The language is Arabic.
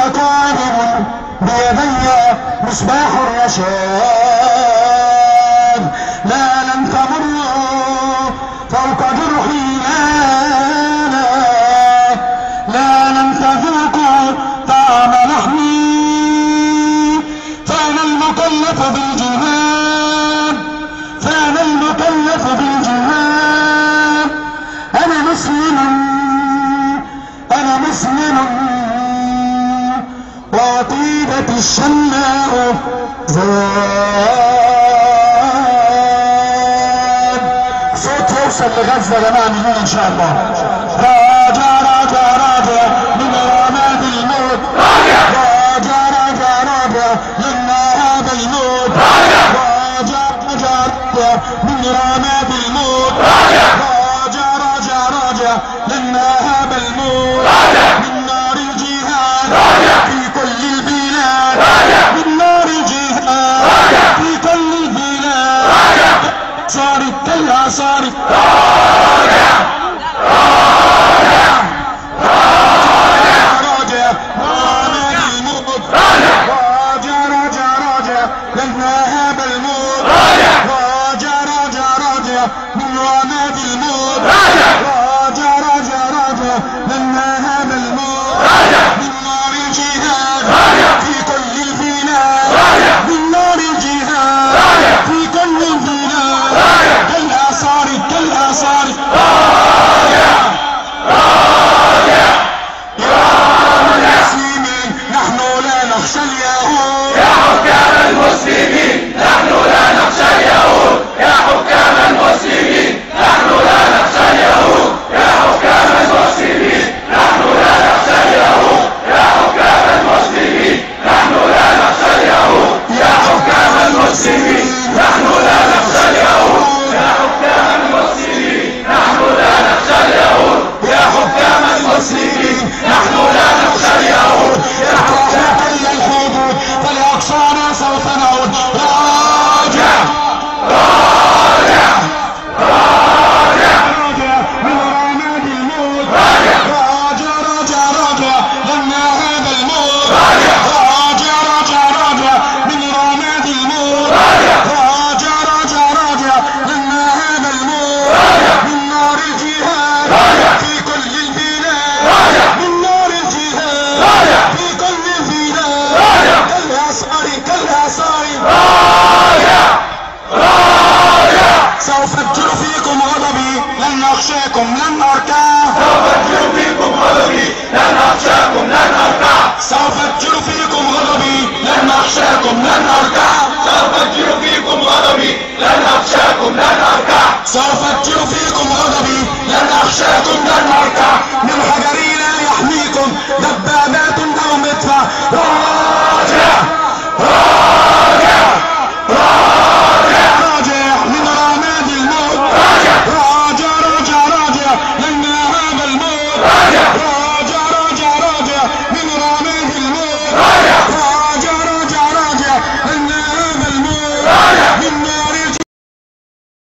أنا قائم بيدي مصباح الرشاد. لا لن تمروا فوق جرحي، لا لن تذوقوا طعم لحمي، فأنا المكلف بالجهاد، فأنا المكلف بالجهاد. أنا مسلم، أنا مسلم، وعقيدتي الشماء زاد. صوت يوصل لغزة يا جماعة من هنا إن شاء الله. راجع راجع راجع من رماد الموت، راجع راجع راجع من رماد الموت، راجع راجع راجع من رماد الموت، راجع راجع راجع من رماد الموت، من نار الجهاد في كل البلاد، من نار الجهاد في كل البلاد. صارت كلها صارت راجع راجع راجع رماد الموت، راجع راجع راجع من رماد الموت، راجع راجع راجع من رماد الموت، راجع راجع راجع من رماد الموت، من نار الجهاد في كل البلاد، من نار الجهاد في كل البلاد. كالآثار كالآثار راجع راجع يا المسلمين نحن لا نخشى اليهود، يا حكام المسلمين نحن لا نخشى اليهود، يا حكام المسلمين نحن لا نخشى اليهود، يا حكام المسلمين نحن لا نخشى اليهود، يا حكام المسلمين نحن لا نخشى اليهود، يا حكام المسلمين نحن لا نخشى اليهود، يا حكام المسلمين نحن لا نخشى اليهود، يا حكام المسلمين نحن لا نخشى اليهود، يا حكام إلى الحدود فلأقصانا سوف نعود. راجع راجع راجع من رماد الموت، راجع راجع راجع راجع لما هذا الموت، راجع راجع راجع راجع من رماد الموت، راجع راجع راجع راجع لما هذا الموت، من نار الجهاد في كل البلاد، من نار الجهاد في كل البلاد. كالآثار كالآثار راجع راجع سوف أفجر فيكم غضبي لن أخشاكم لن أركع، سوف أفجر فيكم غضبي لن أخشاكم لن أركع، سوف أفجر فيكم غضبي لن أخشاكم لن أركع، سوف أفجر فيكم غضبي لن أخشاكم لن أركع، سوف أفجر فيكم غضبي لن أخشاكم لن أركع. من حجر